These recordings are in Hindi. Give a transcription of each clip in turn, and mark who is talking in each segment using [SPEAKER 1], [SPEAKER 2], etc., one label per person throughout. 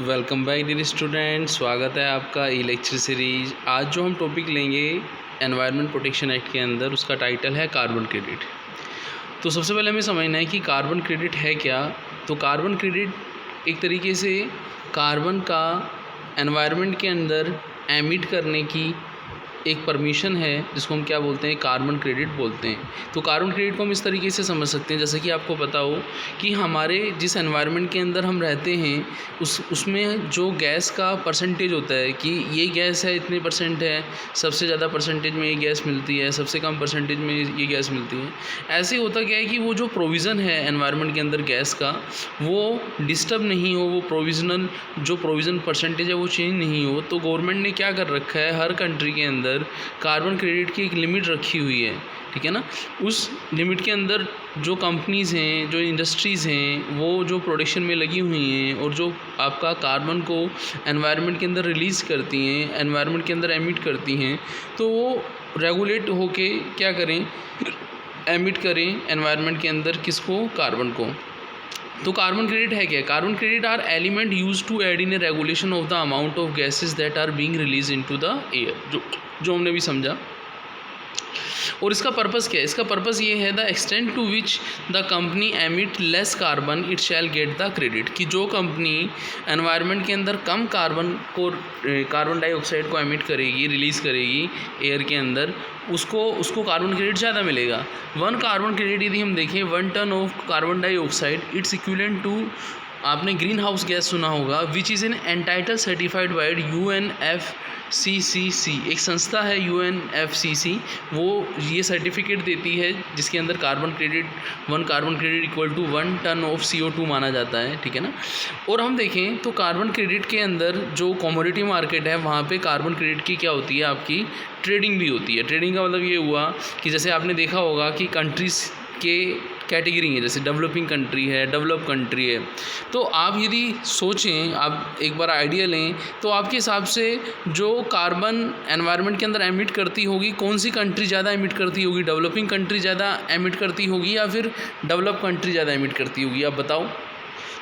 [SPEAKER 1] वेलकम बैक डियर स्टूडेंट, स्वागत है आपका ई लेक्चर सीरीज। आज जो हम टॉपिक लेंगे एनवायरनमेंट प्रोटेक्शन एक्ट के अंदर, उसका टाइटल है कार्बन क्रेडिट। तो सबसे पहले हमें समझना है कि कार्बन क्रेडिट है क्या। तो कार्बन क्रेडिट एक तरीके से कार्बन का एनवायरनमेंट के अंदर एमिट करने की एक परमिशन है, जिसको हम क्या बोलते हैं, कार्बन क्रेडिट बोलते हैं। तो कार्बन क्रेडिट को हम इस तरीके से समझ सकते हैं, जैसे कि आपको पता हो कि हमारे जिस एनवायरनमेंट के अंदर हम रहते हैं उसमें जो गैस का परसेंटेज होता है कि ये गैस है इतने परसेंट है, सबसे ज़्यादा परसेंटेज में ये गैस मिलती है, सबसे कम परसेंटेज में ये गैस मिलती है। ऐसे होता क्या है कि वो जो प्रोविज़न है एनवायरनमेंट के अंदर गैस का, वो डिस्टर्ब नहीं हो, वो प्रोविज़न परसेंटेज है वो चेंज नहीं हो। तो गवर्नमेंट ने क्या कर रखा है, हर कंट्री के अंदर कार्बन क्रेडिट की एक लिमिट रखी हुई है, ठीक है ना। उस लिमिट के अंदर जो कंपनीज़ हैं, जो इंडस्ट्रीज़ हैं, वो जो प्रोडक्शन में लगी हुई हैं और जो आपका कार्बन को एनवायरनमेंट के अंदर रिलीज़ करती हैं, एनवायरनमेंट के अंदर एमिट करती हैं, तो वो रेगुलेट होके क्या करें, एमिट करें एनवायरनमेंट के अंदर किसको, कार्बन को। तो कार्बन क्रेडिट है क्या? Carbon credit are element use to add in a regulation of the amount of gases that are being release into the air, जो हमने भी समझा। और इसका पर्पस क्या है? इसका पर्पस ये है, the extent to which the company emit less carbon it shall get the credit, कि जो कंपनी एनवायरनमेंट के अंदर कम कार्बन डाइऑक्साइड को एमिट करेगी, रिलीज़ करेगी एयर के अंदर, उसको कार्बन क्रेडिट ज़्यादा मिलेगा। वन कार्बन क्रेडिट यदि हम देखें, 1 ton of carbon dioxide it's equivalent to, आपने ग्रीन हाउस गैस सुना होगा, which is an entitle certified by UNFCCC, एक संस्था है UNFCCC, वो ये सर्टिफिकेट देती है जिसके अंदर carbon credit 1 carbon credit equal to 1 ton of CO2 माना जाता है, ठीक है ना। और हम देखें तो कार्बन क्रेडिट के अंदर जो कमोडिटी मार्केट है, वहाँ पे कार्बन क्रेडिट की क्या होती है, आपकी ट्रेडिंग भी होती है। ट्रेडिंग का मतलब ये हुआ कि जैसे आपने देखा होगा कि कंट्रीज़ के कैटेगरी है, जैसे डेवलपिंग कंट्री है, डेवलप कंट्री है। तो आप यदि सोचें, आप एक बार आइडिया लें, तो आपके हिसाब से जो कार्बन एनवायरनमेंट के अंदर एमिट करती होगी, कौन सी कंट्री ज़्यादा एमिट करती होगी? डेवलपिंग कंट्री ज़्यादा एमिट करती होगी या फिर डेवलप कंट्री ज़्यादा एमिट करती होगी? आप बताओ।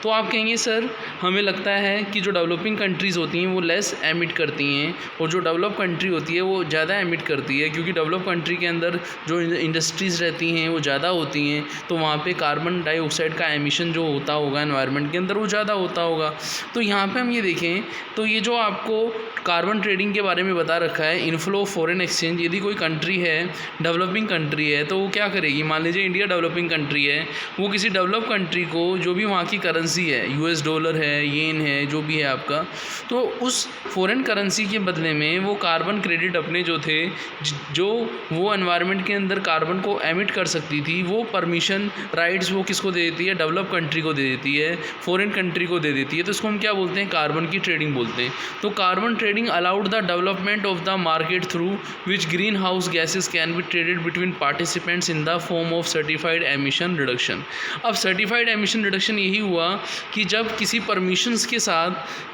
[SPEAKER 1] तो आप कहेंगे सर हमें लगता है कि जो डेवलपिंग कंट्रीज़ होती हैं वो लेस एमिट करती हैं, और जो डेवलप कंट्री होती है वो ज़्यादा एमिट करती है, क्योंकि डेवलप कंट्री के अंदर जो इंडस्ट्रीज़ रहती हैं वो ज़्यादा होती हैं, तो वहाँ पे कार्बन डाइऑक्साइड का एमिशन जो होता होगा एनवायरनमेंट के अंदर वो ज़्यादा होता होगा। तो यहाँ पे हम ये देखें तो ये जो आपको कार्बन ट्रेडिंग के बारे में बता रखा है, इनफ्लो फॉरेन एक्सचेंज, यदि कोई कंट्री है डेवलपिंग कंट्री है तो वो क्या करेगी, मान लीजिए इंडिया डेवलपिंग कंट्री है, वो किसी डेवलप कंट्री को जो भी वहाँ की करेंसी है, US डॉलर है, येन है, जो भी है आपका, तो उस फॉरेन करेंसी के बदले में वो कार्बन क्रेडिट अपने जो थे, जो वो एनवायरनमेंट के अंदर कार्बन को एमिट कर सकती थी, वो परमिशन राइट्स वो किसको दे देती है, डेवलप कंट्री को दे देती है, फॉरेन कंट्री को दे देती है। तो इसको हम क्या बोलते हैं, कार्बन की ट्रेडिंग बोलते हैं। तो carbon trading allowed the development of the market through which greenhouse gases can be traded between participants in the form of certified emission reduction। अब certified emission reduction यही हुआ कि जब किसी परमिशंस के साथ,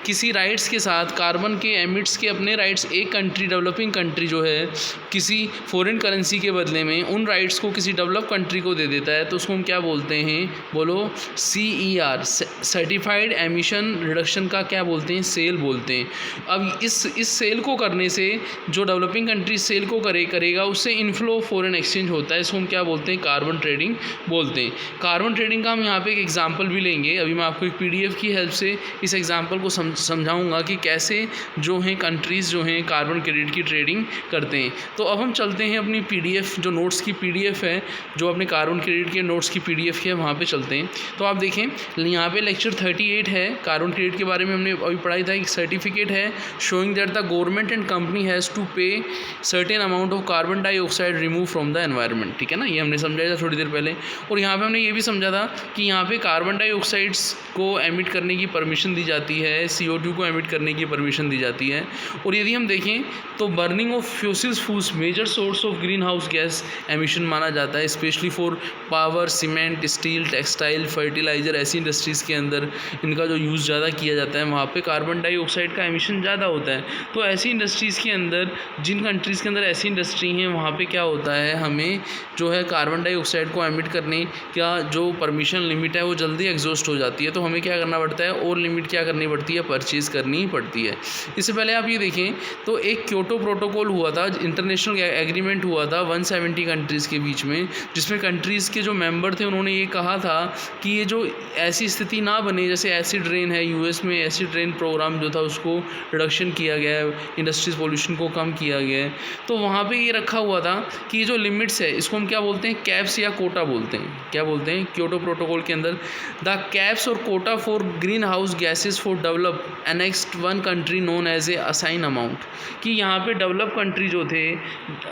[SPEAKER 1] किसी राइट्स के साथ, कार्बन के एमिट्स के अपने राइट्स एक कंट्री, डेवलपिंग कंट्री जो है, किसी फॉरेन करेंसी के बदले में उन राइट्स को किसी डेवलप कंट्री को दे देता है, तो उसको हम क्या बोलते हैं, बोलो CER, सर्टिफाइड एमिशन रिडक्शन का क्या बोलते हैं, सेल बोलते हैं। अब इस सेल को करने से जो डेवलपिंग कंट्री सेल को करेगा उससे इनफ्लो फॉरेन एक्सचेंज होता है, इसको हम क्या बोलते हैं, कार्बन ट्रेडिंग बोलते हैं। कार्बन ट्रेडिंग का हम यहाँ पे एक एग्जांपल भी लेंगे। अभी मैं आपको एक PDF की हेल्प से इस एग्जांपल को समझाऊंगा कि कैसे जो हैं कंट्रीज़ जो हैं कार्बन क्रेडिट की ट्रेडिंग करते हैं। तो अब हम चलते हैं अपनी PDF, जो नोट्स की PDF है, जो अपने कार्बन क्रेडिट के नोट्स की PDF है, वहाँ पर चलते हैं। तो आप देखें यहाँ पर लेक्चर 38 है, कार्बन क्रेडिट के बारे में हमने अभी पढ़ाई था। एक सर्टिफिकेट है showing that the government and company has to pay certain amount of carbon dioxide removed from the environment, ठीक है ना, ये हमने समझाया था थोड़ी देर पहले। और यहाँ पे हमने ये भी समझा था कि यहाँ पे कार्बन डाइऑक्साइड्स को एमिट करने की परमिशन दी जाती है, CO2 को एमिट करने की परमिशन दी जाती है। और यदि हम देखें तो burning of fossil fuels major source of greenhouse gas emission माना जाता है, specially for power, cement, steel, textile, fertiliser, ऐसी इंडस्ट्रीज़ के अंदर इनका जो यूज़ ज़्यादा किया जाता है वहाँ पे कार्बन डाइऑक्साइड का एमिशन ज़्यादा होता है। तो ऐसी इंडस्ट्रीज़ के अंदर, जिन कंट्रीज़ के अंदर ऐसी इंडस्ट्री हैं वहाँ पे क्या होता है, हमें जो है कार्बन डाइऑक्साइड को एमिट करने का जो परमिशन लिमिट है वो जल्दी एग्जॉस्ट हो जाती है। तो हमें क्या करना पड़ता है, और लिमिट क्या करनी पड़ती है, परचेज़ करनी पड़ती है। इससे पहले आप ये देखें तो एक क्योटो प्रोटोकॉल हुआ था, इंटरनेशनल एग्रीमेंट हुआ था 170 कंट्रीज़ के बीच में, जिसमें कंट्रीज़ के जो मेंबर थे उन्होंने ये कहा था कि ये जो ऐसी स्थिति ना बने, जैसे एसिड रेन है, यूएस में एसिड रेन प्रोग्राम जो था उसको रिडक्शन किया गया है, इंडस्ट्रीज पोल्यूशन को कम किया गया है। तो वहाँ पे ये रखा हुआ था कि ये जो लिमिट्स है इसको हम क्या बोलते हैं, कैप्स या कोटा बोलते हैं। क्या बोलते हैं, क्योटो प्रोटोकॉल के अंदर द कैप्स और quota for greenhouse gases for develop annexed one country known as a assign amount, कि यहाँ पे डेवलप कंट्री जो थे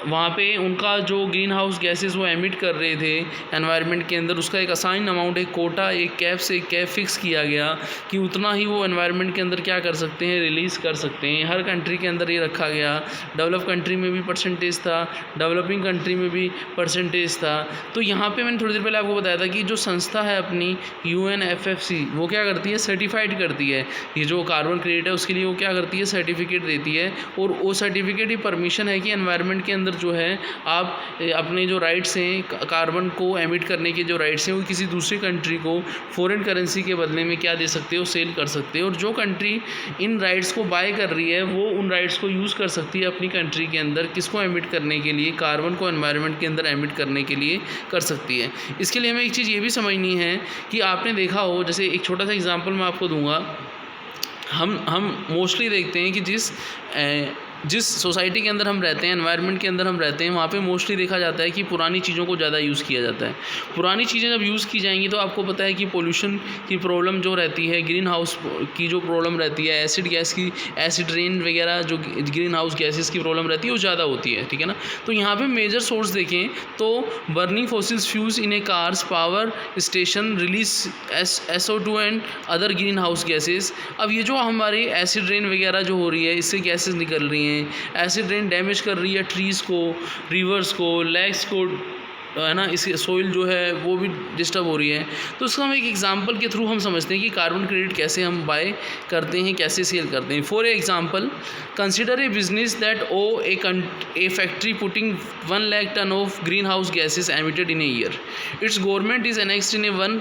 [SPEAKER 1] वहाँ पे उनका जो ग्रीन हाउस गैसेज वो एमिट कर रहे थे एनवायरनमेंट के अंदर, उसका एक असाइन अमाउंट, एक कोटा, एक कैप से एक कैप फिक्स किया गया कि उतना ही वो एनवायरनमेंट के अंदर क्या कर सकते हैं, रिलीज़ कर सकते हैं। हर कंट्री के अंदर ये रखा गया, डेवलप कंट्री में भी परसेंटेज था, डेवलपिंग कंट्री में भी परसेंटेज था। तो यहाँ पे मैंने थोड़ी देर पहले आपको बताया था कि जो संस्था है अपनी UNFCCC वो क्या करती है, सर्टिफाइड करती है ये जो कार्बन क्रेडिट है उसके लिए, वो क्या करती है, सर्टिफिकेट देती है। और वो सर्टिफिकेट ही परमिशन है कि एनवायरनमेंट के अंदर जो है आप अपने जो राइट्स हैं, कार्बन को एमिट करने के जो राइट्स हैं, वो किसी दूसरी कंट्री को फॉरेन करेंसी के बदले में क्या दे सकते हो, सेल कर सकते हो। और जो कंट्री इन राइट्स को बाय कर रही है वो उन राइट्स को यूज़ कर सकती है अपनी कंट्री के अंदर, किसको एमिट करने के लिए, कार्बन को एनवायरनमेंट के अंदर एमिट करने के लिए कर सकती है। इसके लिए हमें एक चीज़ ये भी समझनी है कि आपने देखा हो, जैसे एक छोटा सा एग्जांपल मैं आपको दूंगा, हम मोस्टली देखते हैं कि जिस सोसाइटी के अंदर हम रहते हैं, एनवायरनमेंट के अंदर हम रहते हैं, वहाँ पे मोस्टली देखा जाता है कि पुरानी चीज़ों को ज़्यादा यूज़ किया जाता है। पुरानी चीज़ें जब यूज़ की जाएंगी तो आपको पता है कि पोल्यूशन की प्रॉब्लम जो रहती है, ग्रीन हाउस की जो प्रॉब्लम रहती है, एसिड गैस की, एसिड रेन वगैरह जो ग्रीन हाउस गैसेस की प्रॉब्लम रहती है वो ज़्यादा होती है, ठीक है ना। तो यहाँ पर मेजर सोर्स देखें तो burning fossils fuels in A cars, power station release SO2 and other green house gases. अब ये जो हमारी एसिड रेन वगैरह जो हो रही है, इससे गैसेज निकल रही हैं, एसिड रेन डैमेज कर रही है ट्रीज़ को, रिवर्स को, लेक्स को, है ना, इसकी सोइल जो है वो भी डिस्टर्ब हो रही है। तो उसको हम एक एग्जांपल के थ्रू हम समझते हैं कि कार्बन क्रेडिट कैसे हम बाय करते हैं, कैसे सेल करते हैं। For example, consider a business that oh a factory putting 1 lakh ton of greenhouse gases emitted in a year. Its government is annexed in a one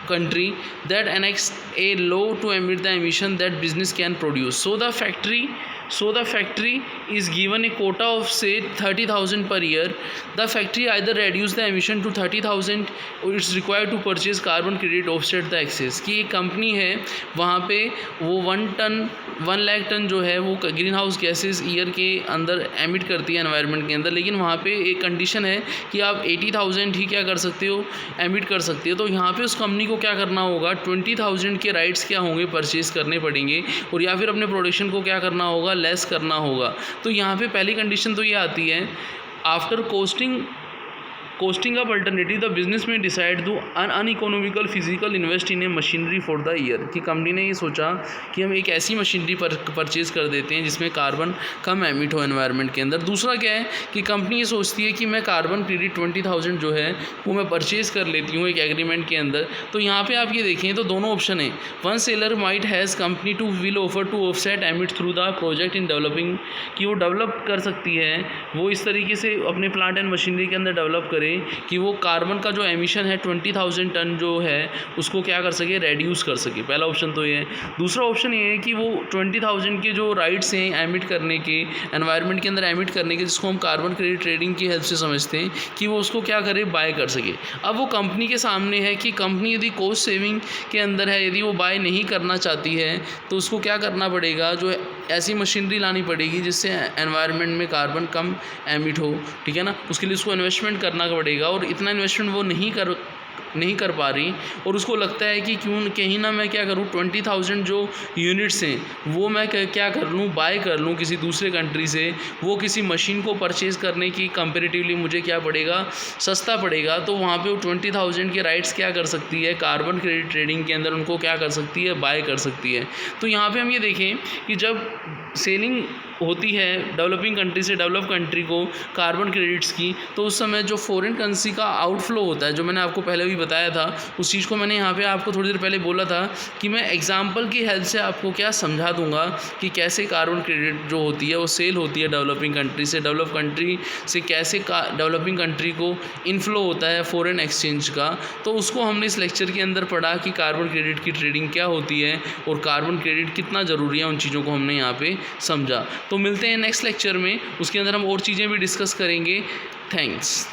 [SPEAKER 1] country that annexed a law to emit the emission that business can produce. So the factory is given a quota of say 30,000 per year. The factory either reduce the emission to 30,000 or it's required to purchase carbon credit offset the excess. कि एक कंपनी है वहाँ पे वो 1 लाख टन जो है वो ग्रीन हाउस गैसेज ईयर के अंदर एमिट करती है एनवायरनमेंट के अंदर, लेकिन वहाँ पे एक कंडीशन है कि आप 80,000 ही क्या कर सकते हो, एमिट कर सकते हो। तो यहाँ पे उस कंपनी को क्या करना होगा, 20,000 के राइट्स क्या होंगे, परचेज करने पड़ेंगे, और या फिर अपने प्रोडक्शन को क्या करना होगा, लेस करना होगा। तो यहाँ पे पहली कंडीशन तो ये आती है, after costing up alternative the business में decide to uneconomical physical invest in a machinery for the year, कि कंपनी ने ये सोचा कि हम एक ऐसी मशीनरी परचेज़ कर देते हैं जिसमें कार्बन कम एमिट हो एनवायरनमेंट के अंदर। दूसरा क्या है कि कंपनी ये सोचती है कि मैं कार्बन क्रेडिट 20,000 जो है वो मैं परचेज़ कर लेती हूँ एक एग्रीमेंट के अंदर। तो यहाँ पर आप ये देखें तो दोनों ऑप्शन है, one seller might has company two will offer to offset emit through the project in developing, कि वो डेवलप कर सकती है, वो इस तरीके से अपने प्लांट एंड मशीनरी के अंदर डेवलप करे कि वो कार्बन का जो एमिशन है 20,000 टन जो है उसको क्या कर सके, रेड्यूस कर सके। पहला ऑप्शन तो ये है। दूसरा ऑप्शन ये है कि वो 20,000 के जो राइट्स हैं एमिट करने के, एनवायरनमेंट के अंदर एमिट करने के, जिसको हम कार्बन क्रेडिट ट्रेडिंग की हेल्प से समझते हैं, कि वो उसको क्या करे, बाय कर सके। अब वो कंपनी के सामने है कि कंपनी यदि कॉस्ट सेविंग के अंदर है, यदि वो बाय नहीं करना चाहती है तो उसको क्या करना पड़ेगा, जो ऐसी मशीनरी लानी पड़ेगी जिससे एनवायरनमेंट में कार्बन कम एमिट हो, ठीक है ना। उसके लिए उसको इन्वेस्टमेंट करना पड़ेगा, और इतना इन्वेस्टमेंट वो नहीं कर पा रही, और उसको लगता है कि क्यों कहीं ना मैं क्या करूं, 20,000 जो यूनिट्स हैं वो मैं क्या कर लूं, बाय कर लूं किसी दूसरे कंट्री से, वो किसी मशीन को परचेज़ करने की कंपेरेटिवली मुझे क्या पड़ेगा, सस्ता पड़ेगा। तो वहाँ पे वो 20,000 के राइट्स क्या कर सकती है, कार्बन क्रेडिट ट्रेडिंग के अंदर उनको क्या कर सकती है, बाय कर सकती है। तो यहाँ पर हम ये देखें कि जब सेलिंग होती है डेवलपिंग कंट्री से डेवलप कंट्री को कार्बन क्रेडिट्स की, तो उस समय जो फॉरेन करेंसी का आउटफ्लो होता है, जो मैंने आपको पहले भी बताया था, उस चीज़ को मैंने यहाँ पे आपको थोड़ी देर पहले बोला था कि मैं एग्जांपल की हेल्प से आपको क्या समझा दूंगा कि कैसे कार्बन क्रेडिट जो होती है वो सेल होती है डेवलपिंग कंट्री से, डेवलप कंट्री से कैसे डेवलपिंग कंट्री को इनफ्लो होता है फॉरेन एक्सचेंज का। तो उसको हमने इस लेक्चर के अंदर पढ़ा कि कार्बन क्रेडिट की ट्रेडिंग क्या होती है और कार्बन क्रेडिट कितना ज़रूरी है, उन चीज़ों को हमने यहाँ पे समझा। तो मिलते हैं नेक्स्ट लेक्चर में, उसके अंदर हम और चीज़ें भी डिस्कस करेंगे। थैंक्स।